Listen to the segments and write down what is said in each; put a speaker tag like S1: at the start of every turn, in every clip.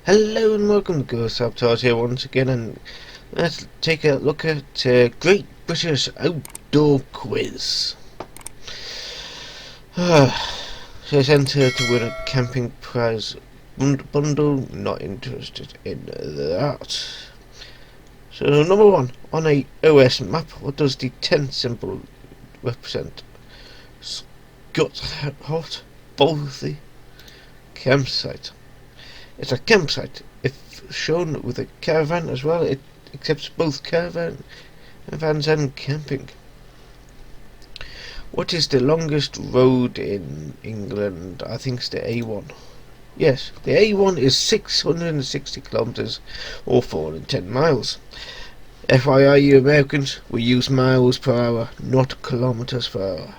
S1: Hello and welcome to Sabotage here once again, and let's take a look at Great British Outdoor Quiz. Says enter to win a camping prize bundle, not interested in that. So number one, on a OS map, what does the 10 symbol represent? Scott Hot, Bolthy, campsite. It's a campsite. If shown with a caravan as well, it accepts both caravans and camping. What is the longest road in England? I think it's the A1. Yes, the A1 is 660 kilometers or 410 miles. FYI, you Americans, we use miles per hour, not kilometers per hour.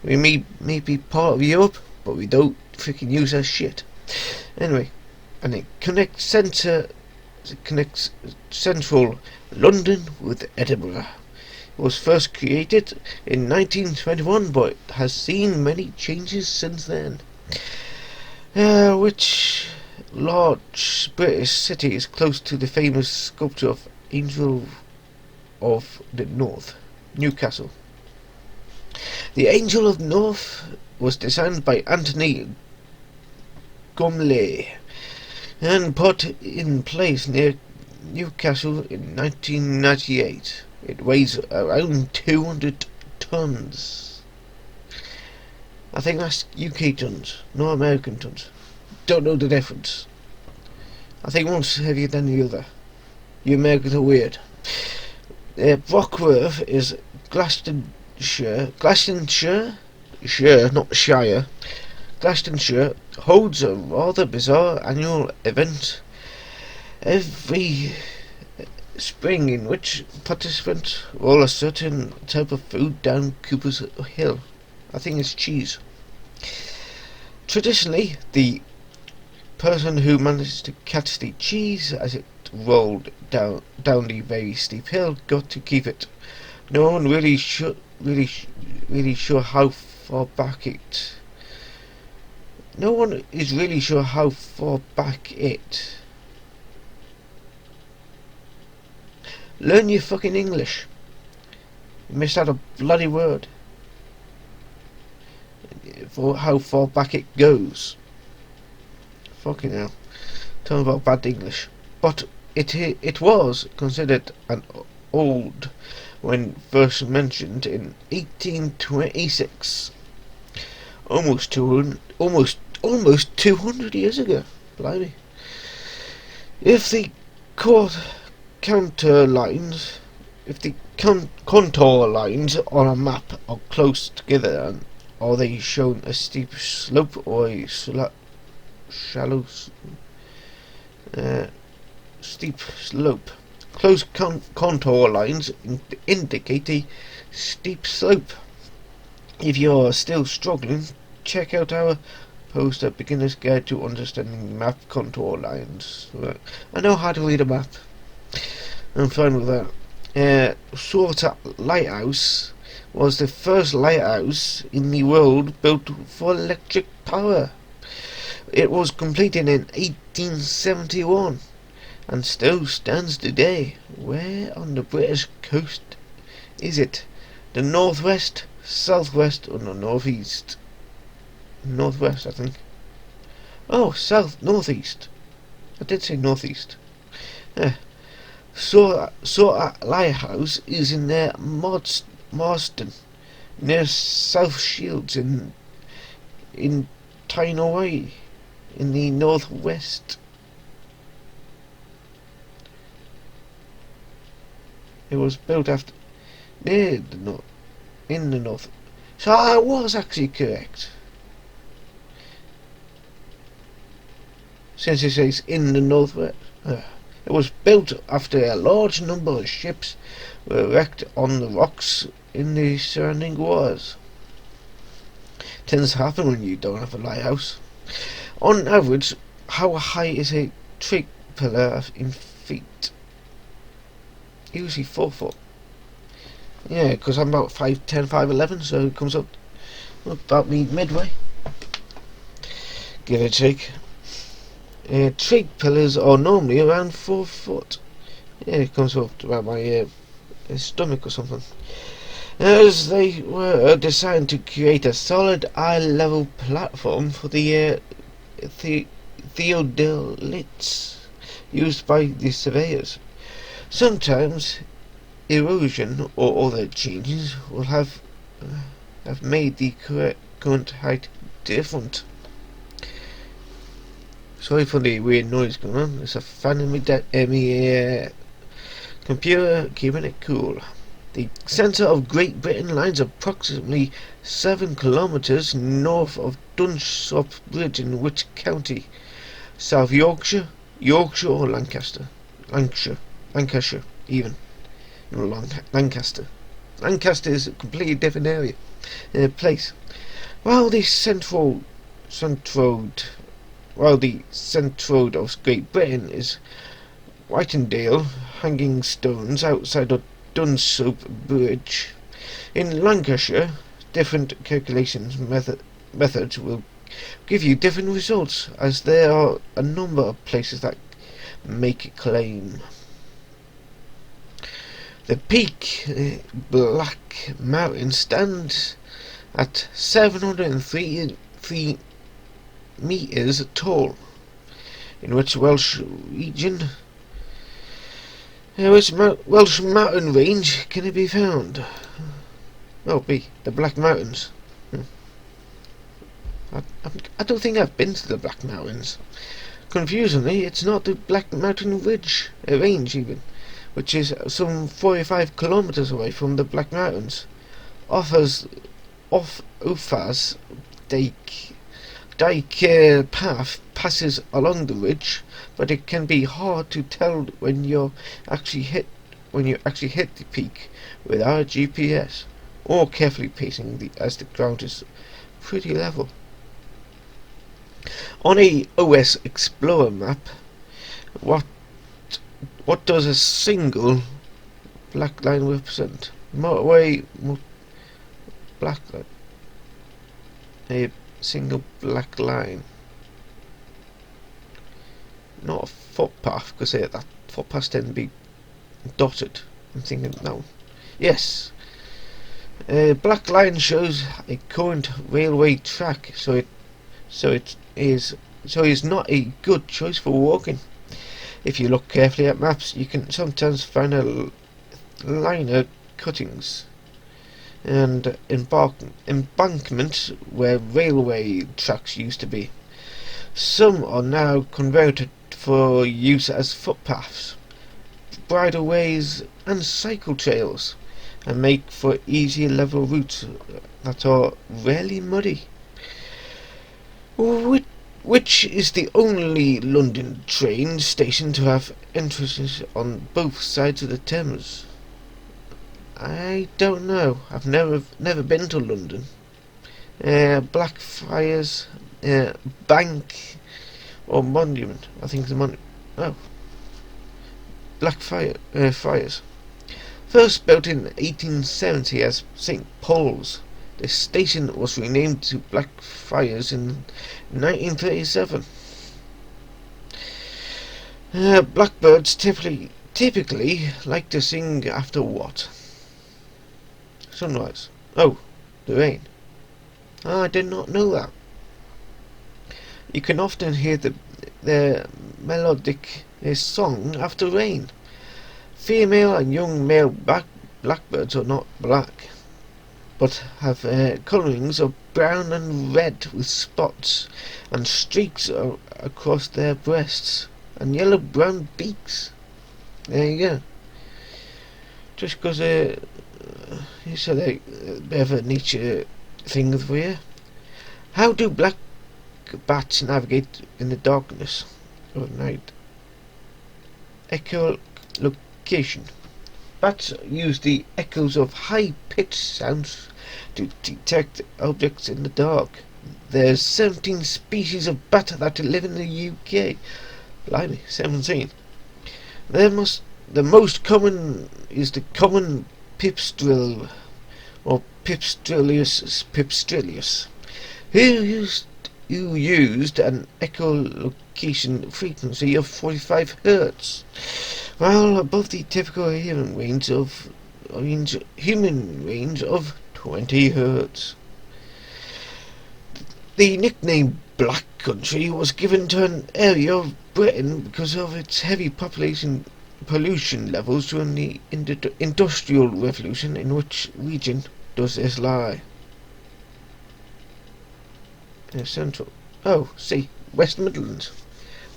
S1: We may be part of Europe, but we don't freaking use our shit. Anyway. And it connects central London with Edinburgh. It was first created in 1921, but has seen many changes since then. Which large British city is close to the famous sculpture of Angel of the North? Newcastle. The Angel of the North was designed by Anthony Gormley and put in place near Newcastle in 1998. It weighs around 200 tons. I think that's UK tons, not American tons. Don't know the difference. I think one's heavier than the other. You Americans are weird. Brockworth is Gloucestershire, not Shire. Gloucestershire holds a rather bizarre annual event every spring in which participants roll a certain type of food down Cooper's Hill. I think it's cheese. Traditionally, the person who managed to catch the cheese as it rolled down the very steep hill got to keep it. No one really sure how far back it. No one is really sure how far back it. Learn your fucking English. You missed out a bloody word. For how far back it goes. Fucking hell. Talking about bad English. But it was considered an old when first mentioned in 1826. Almost 200 years ago. Blimey. If the contour lines on a map are close together, and are they shown a steep slope or a shallow steep slope? Close contour lines indicate a steep slope. If you are still struggling, check out our post, A Beginner's Guide to Understanding Map Contour Lines. I know how to read a map. I'm fine with that. Sorta Lighthouse was the first lighthouse in the world built for electric power. It was completed in 1871 and still stands today. Where on the British coast is it? The northwest, southwest, or the northeast? Northwest, I think. Oh, northeast. I did say northeast. Sorta Lighthouse is in near Marston, near South Shields in Tyne in the northwest. It was built after near the north, in the north. So I was actually correct. Since it says in the northwest. It was built after a large number of ships were wrecked on the rocks in the surrounding waters. Tends to happen when you don't have a lighthouse. On average, how high is a twig pillar in feet? Usually 4 foot. Yeah, because I'm about 5'10", 5'11", so it comes up about me midway. Give or take. Twig pillars are normally around 4 foot. Yeah, it comes up about my stomach or something. As they were designed to create a solid eye-level platform for the theodolites used by the surveyors. Sometimes erosion or other changes will have made the current height different. Sorry for the weird noise going on. There's a fan in my computer keeping it cool. The centre of Great Britain lies approximately 7 kilometres north of Dunsop Bridge in which county? South Yorkshire, Yorkshire or Lancashire? Lancashire even. No, Lancaster. Lancaster is a completely different area, place. While the centroad of Great Britain is Whitendale, hanging stones outside of Dunsop Bridge. In Lancashire, different calculations methods will give you different results, as there are a number of places that make a claim. The peak, Black Mountain, stands at 703 metres tall, in which Welsh mountain range can it be found? Well, B, the Black Mountains. I don't think I've been to the Black Mountains. Confusingly, it's not the Black Mountain Range even, which is some 45 kilometres away from the Black Mountains. Ufa's Dyke path passes along the ridge, but it can be hard to tell when you actually hit the peak without a GPS or carefully pacing as the ground is pretty level. On a OS Explorer map, what does a single black line represent? Motorway black line. A single black line. Not a footpath, because that footpaths tend to be dotted. I'm thinking no. Yes. Black line shows a current railway track, so it is not a good choice for walking. If you look carefully at maps, you can sometimes find a liner cuttings and embankments where railway tracks used to be. Some are now converted for use as footpaths, bridleways and cycle trails, and make for easier level routes that are rarely muddy. Which is the only London train station to have entrances on both sides of the Thames? I don't know. I've never been to London. Blackfriars Bank or Monument. I think the Monument. Oh, Blackfriars. First built in 1870 as St Paul's, the station was renamed to Blackfriars in 1937. Blackbirds typically like to sing after what? Sunrise. Oh, the rain. I did not know that. You can often hear the melodic song after rain. Female and young male blackbirds are not black, but have colourings of brown and red with spots and streaks across their breasts and yellow-brown beaks. There you go. Just because it's a bit of a nature thing for you. How do black bats navigate in the darkness of night? Echolocation. Bats use the echoes of high-pitched sounds to detect objects in the dark. There's 17 species of bat that live in the UK. Blimey, 17. The most common is the common pipistrelle, or Pipistrellus, who used an echolocation frequency of 45 Hz, while above the typical hearing human range of 20 Hz. The nickname Black Country was given to an area of Britain because of its heavy pollution levels during the Industrial Revolution. In which region does this lie? Central. Oh, see, West Midlands.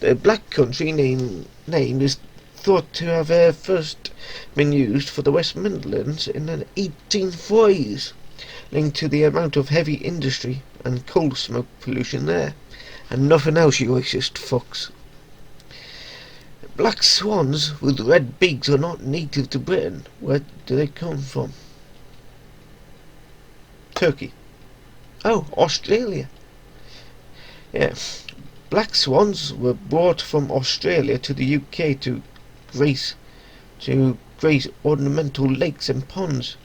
S1: The Black Country name is thought to have first been used for the West Midlands in the 1840s, linked to the amount of heavy industry and coal smoke pollution there, and nothing else, you racist fucks. Black swans with red beaks are not native to Britain. Where do they come from? Turkey. Oh, Australia. Yeah. Black swans were brought from Australia to the UK to graze ornamental lakes and ponds.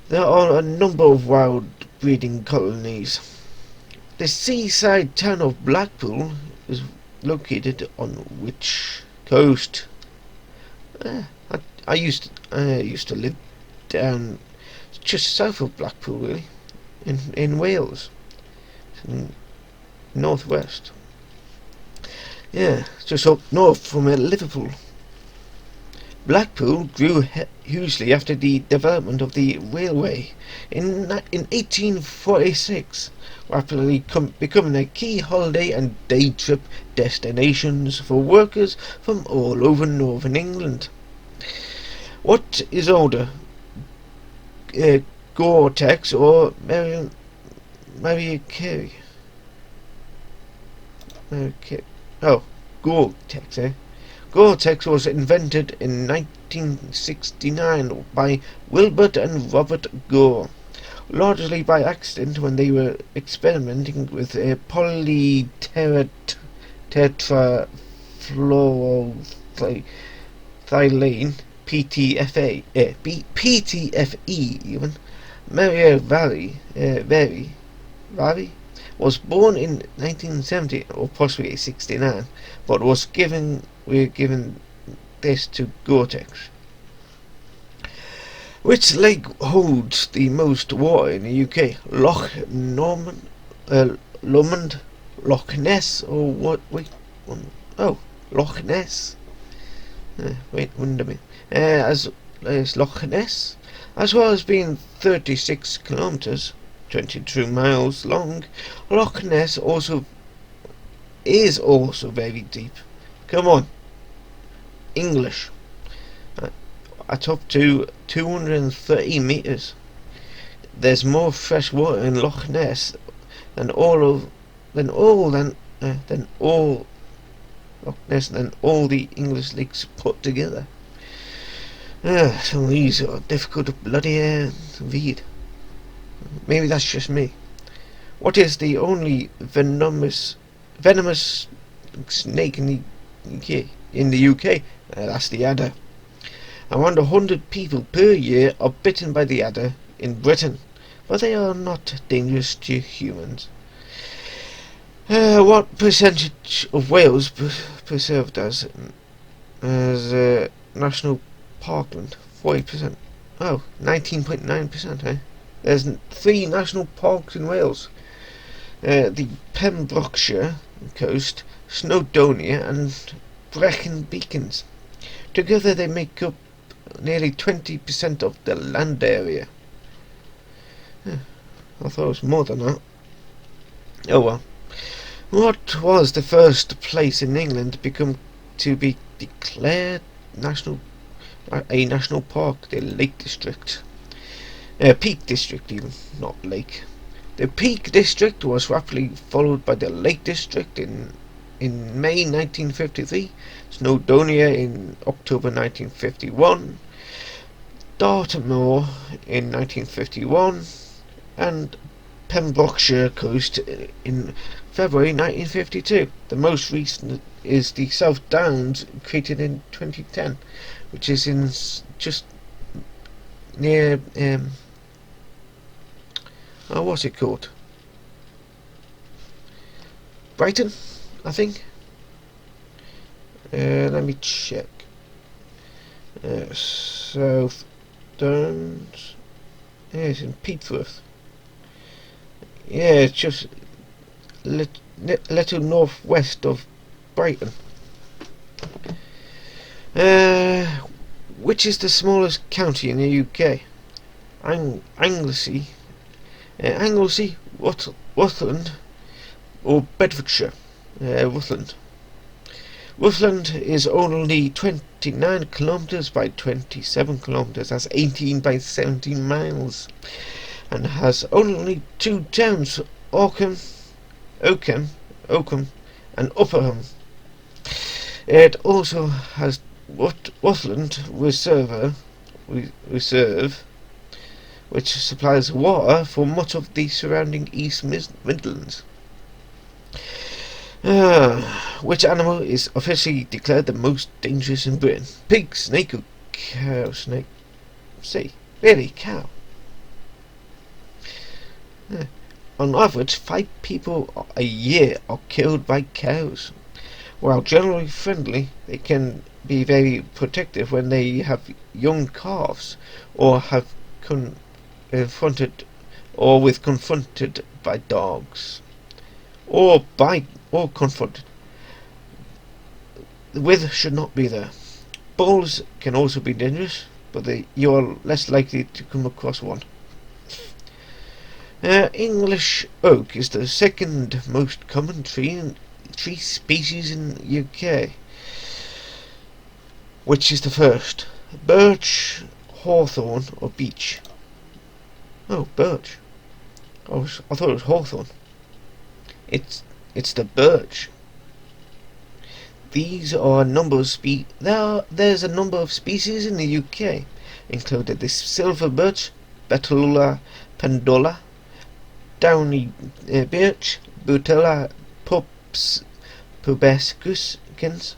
S1: There are a number of wild breeding colonies. The seaside town of Blackpool is located on which coast? I used to live down just south of Blackpool, really, in Wales, northwest. Yeah, just up north from Liverpool. Blackpool grew hugely after the development of the railway in 1846, rapidly becoming a key holiday and day trip destinations for workers from all over northern England. What is older, Gore-Tex or Mariah Carey? Oh, Gore-Tex, eh? Gore-Tex was invented in 1969 by Wilbert and Robert Gore, largely by accident when they were experimenting with polytetrafluoroethylene, PTFE even. Maria Valley was born in 1970 or possibly 69, but we're given this to Gore-Tex. Which lake holds the most water in the UK? Lomond, Loch Ness, or what? Loch Ness. Wait a minute. As Loch Ness, as well as being 36 kilometres, 22 miles long, Loch Ness is also very deep. Come on, English. At up to 230 metres. There's more fresh water in Loch Ness than all the English lakes put together. Some of these are difficult to bloody read. Maybe that's just me. What is the only venomous snake in the UK? That's the adder. Around 100 people per year are bitten by the adder in Britain, but they are not dangerous to humans. What percentage of Wales preserved as national parkland? 40%. Oh, 19.9%, eh? There's 3 national parks in Wales. The Pembrokeshire coast, Snowdonia and Brecon Beacons. Together they make up nearly 20% of the land area. I thought it was more than that. Oh well. What was the first place in England to be declared a national park? The Lake District. Peak District even, not Lake. The Peak District was rapidly followed by the Lake District in May 1953, Snowdonia in October 1951, Dartmoor in 1951, and Pembrokeshire Coast in February 1952. The most recent is the South Downs, created in 2010, which is in just near what's it called? Brighton, I think. Let me check. South Downs. Yeah, it's in Peteworth. Yeah, it's just little northwest of Brighton. Which is the smallest county in the UK? Anglesey, Rutland, or Bedfordshire? Rutland. Rutland is only 29 kilometres by 27 kilometres. That's 18 by 17 miles, and has only two towns: Oakham, and Upperham. It also has Rutland Reserve, which supplies water for much of the surrounding East Midlands. Which animal is officially declared the most dangerous in Britain? Pig, snake, or cow? Snake. See, really, cow. On average, 5 people a year are killed by cows. While generally friendly, they can be very protective when they have young calves, or have confronted by dogs, or confronted. The with should not be there. Bulls can also be dangerous, but you are less likely to come across one. English oak is the second most common tree species in the UK. Which is the first? Birch, hawthorn, or beech? Oh, birch. I thought it was hawthorn. It's the birch. There's a number of species in the UK, including the silver birch, Betula pendola, downy birch, Butella pubescens,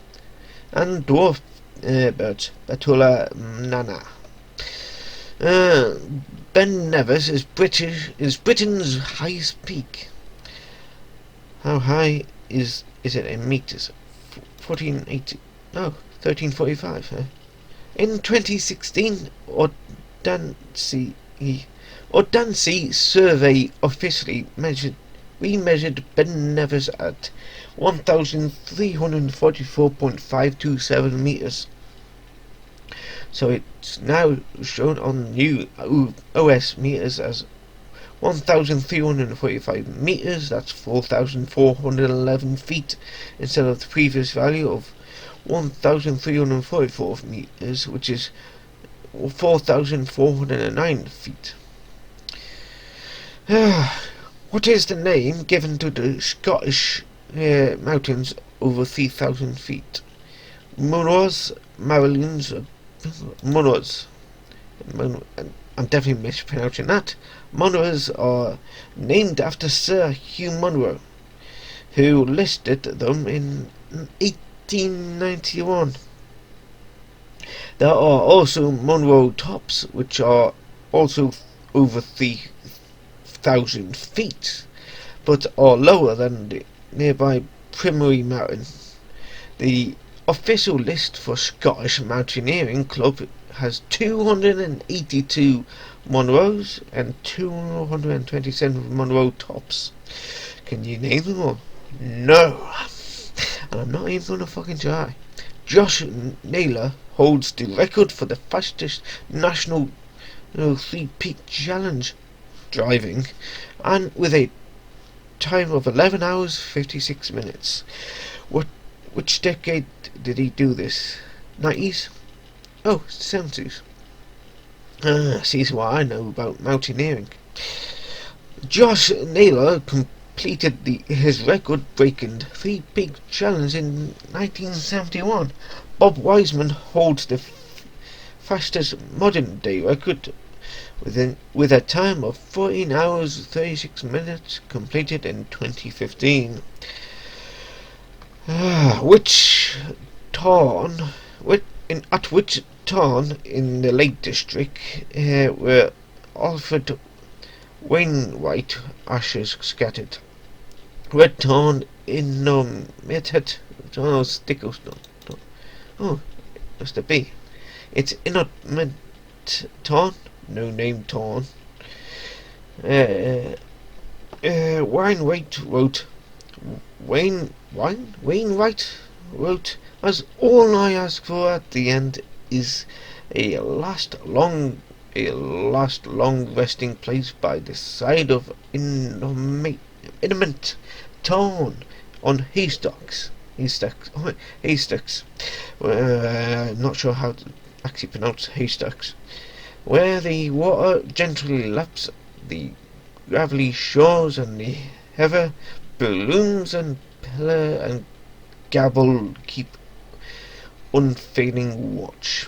S1: and dwarf birch, Betula nana. Ben Nevis is Britain's highest peak. How high is it in meters? 1480. No, 1345. In 2016, Ordancy survey officially measured Ben Nevis at 1,344.527 meters. So it's now shown on new OS meters as 1,345 meters. That's 4,411 feet instead of the previous value of 1,344 meters, which is 4,409 feet. What is the name given to the Scottish mountains over 3,000 feet? Munros, Marilyns, Munros. I'm definitely mispronouncing that. Munros are named after Sir Hugh Munro, who listed them in 1891. There are also Munro Tops, which are also over 3,000 feet, but are lower than the nearby Primary Mountain. The official list for Scottish Mountaineering Club has 282 Munros and 227 Munro Tops. Can you name them all? No. And I'm not even going to fucking try. Josh Naylor holds the record for the fastest national 3-peak challenge driving, and with a time of 11 hours 56 minutes. Which decade did he do this? 90s? Oh, 70s. See what I know about mountaineering. Josh Naylor completed his record-breaking 3-peak challenge in 1971. Bob Wiseman holds the fastest modern-day record with a time of 14 hours 36 minutes, completed in 2015. At which town in the Lake District were Alfred Wainwright ashes scattered? Red Tarn innovated. Oh, stickles. Oh, must it be? It's innovated torn. No name torn. Wainwright wrote. Wainwright wrote, as all I ask for at the end is a last long resting place by the side of intimate town on haystacks. Not sure how to actually pronounce haystacks. Where the water gently laps the gravelly shores and the heather balloons and pillar and gabble keep unfailing watch.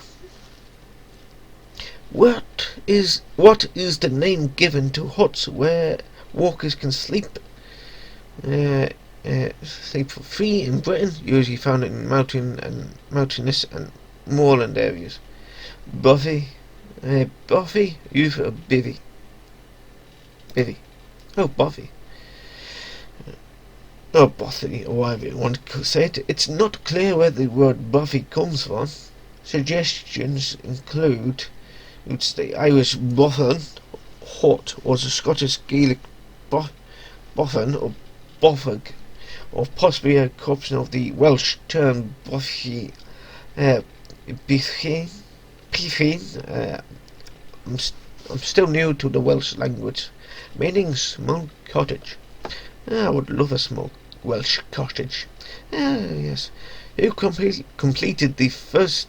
S1: What is the name given to huts where walkers can sleep? Sleep for free in Britain, usually found in mountainous and moorland areas. Buffy, you for bivvy. Bivvy. Oh, Buffy. Or Bothy, or whatever you want to say it. It's not clear where the word Buffy comes from. Suggestions include the Irish boffin, hot, was a Scottish Gaelic boffin, or boffog, or possibly a corruption of the Welsh term Buffy, Bifin. I'm still new to the Welsh language, meaning small cottage. I would love a small Welsh cottage. Yes. Who completed the first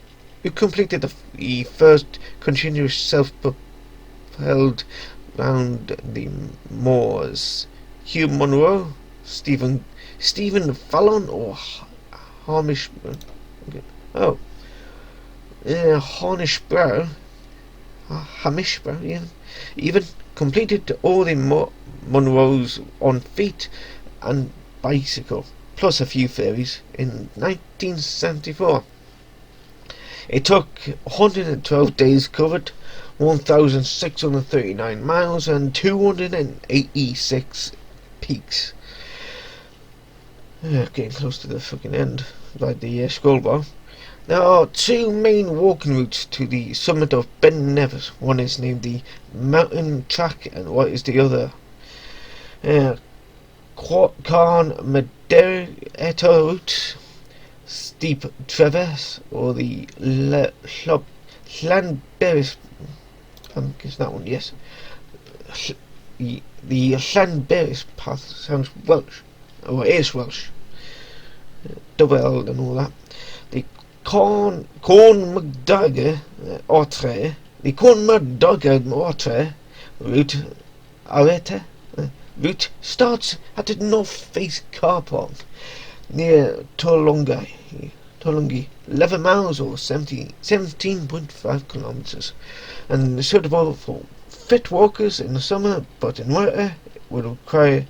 S1: continuous self-propelled round the moors? Hugh Monroe, Stephen Fallon, or Hamish? Oh, Hamish Brow, yeah. Even completed all the Monroes on feet and bicycle, plus a few ferries, in 1974. It took 112 days, covered 1,639 miles and 286 peaks. Getting close to the fucking end by the scroll bar. There are two main walking routes to the summit of Ben Nevis. One is named the Mountain Track, and what is the other? Carn Madereta route, Steep Traverse, or the Llanberis. I guess that one, yes. The Llanberis path sounds Welsh, or it is Welsh. Double L and all that. The Corn McDugger Otre, the Corn McDugger Otre route, Areta route starts at the North Face car park near Torlungi, 11 miles or 17.5 kilometers, and suitable for fit walkers in the summer, but in winter it would require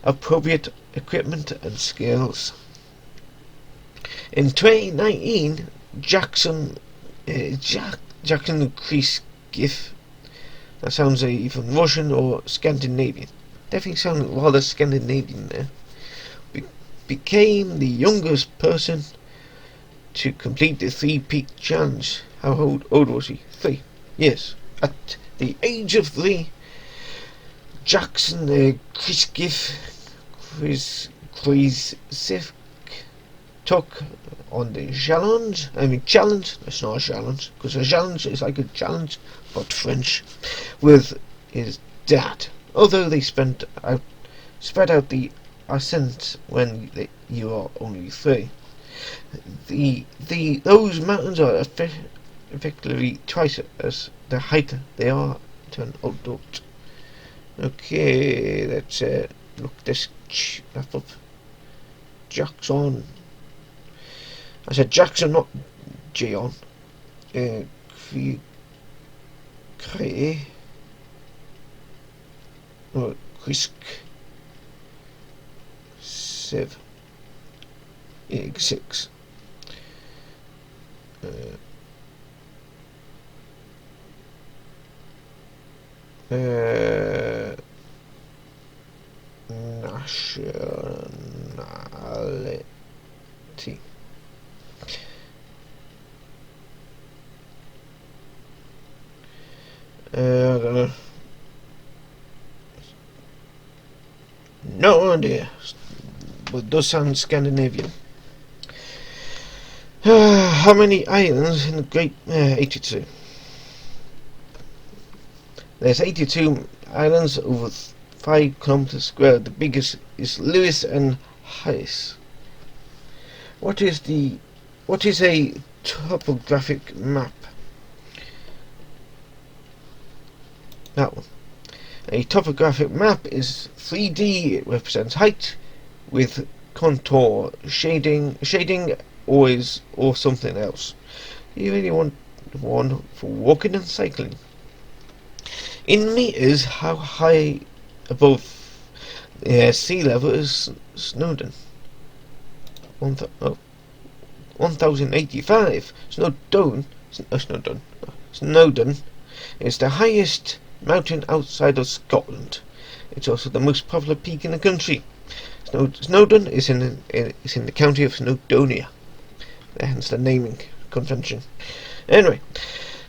S1: appropriate equipment and skills. In 2019, Jackson Kreisgiff, that sounds either Russian or Scandinavian, definitely sounded rather Scandinavian there, became the youngest person to complete the 3-peak challenge. How old was he? 3. Yes. At the age of 3, Jackson Kreisgiff took on the challenge. It's not a challenge, because a challenge is like a challenge, but French, with his dad. Although they spread out the ascent when you are only 3. Those mountains are effectively twice as the height they are to an adult. Okay, let's look this up. Jackson. I said Jackson, not Jayon. Krisk Sev 6. around here, but it does sound Scandinavian. How many islands in the Great 82? There's 82 islands over 5 kilometers square. The biggest is Lewis and Hayes. What is a topographic map? That one. A topographic map is 3D. It represents height with contour, shading or something else. You really want one for walking and cycling. In meters, how high above sea level is Snowdon? 1085. Snowdon is the highest mountain outside of Scotland. It's also the most popular peak in the country. Snowdon is in the county of Snowdonia, hence the naming convention. Anyway,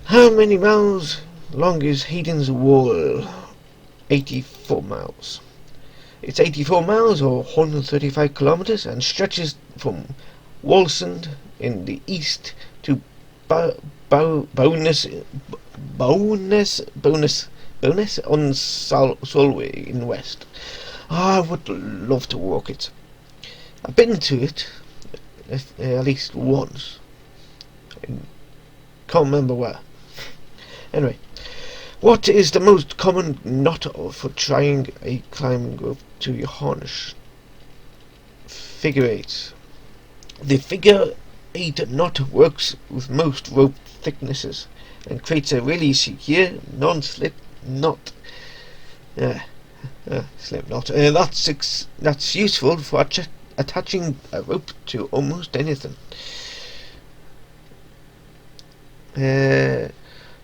S1: how many miles long is Hayden's Wall? 84 miles. It's 84 miles or 135 kilometers and stretches from Wallsend in the east to Bowness on Solway in the west. I would love to walk it. I've been to it at least once. Can't remember where. Anyway, what is the most common knot for trying a climbing rope to your harness? Figure 8. The figure 8 knot works with most rope thicknesses and creates a really secure non-slip knot. Slip knot. That's useful for attaching a rope to almost anything. To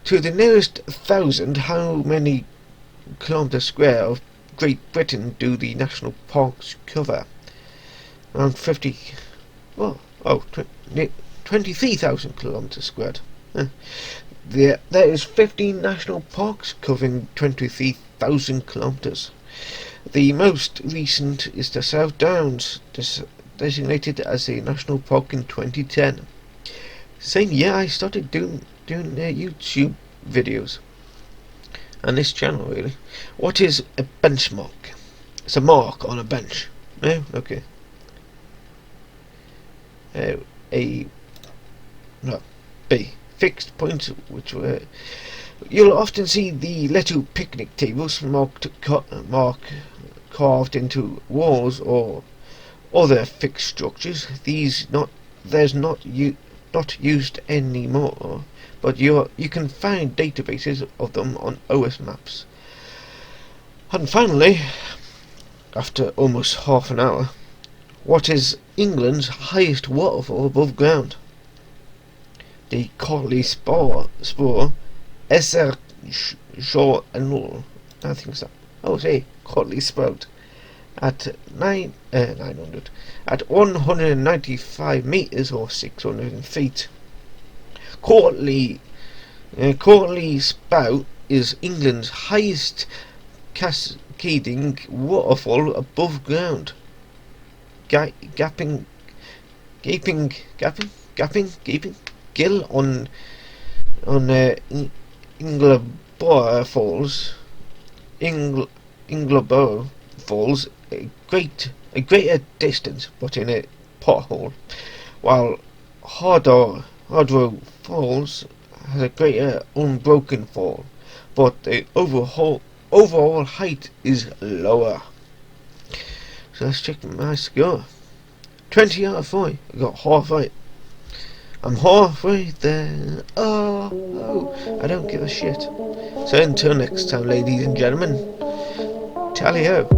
S1: the nearest 1,000, how many kilometers square of Great Britain do the national parks cover? Around 23,000 kilometers squared. There is 15 national parks covering 23,000 kilometers. The most recent is the South Downs, designated as a national park in 2010. Same year I started doing YouTube videos, and this channel really. What is a benchmark? It's a mark on a bench. No, okay. B. Fixed point, which you'll often see the little picnic tables carved into walls or other fixed structures. There's not used anymore, but you can find databases of them on OS maps. And finally, after almost half an hour, what is England's highest waterfall above ground? The Cotley Spore, Esser Shore and all. I think so. Oh, say Cotley Spout at 900 at 195 meters or 600 feet. Cotley Spout is England's highest cascading waterfall above ground. Gaping gill on Ingleborough Falls a greater distance, but in a pothole, while Hardrow Falls has a greater unbroken fall, but the overall height is lower. So let's check my score. 20 out of 40. I got half right. I'm halfway there. Oh, I don't give a shit. So until next time, ladies and gentlemen, tally-ho.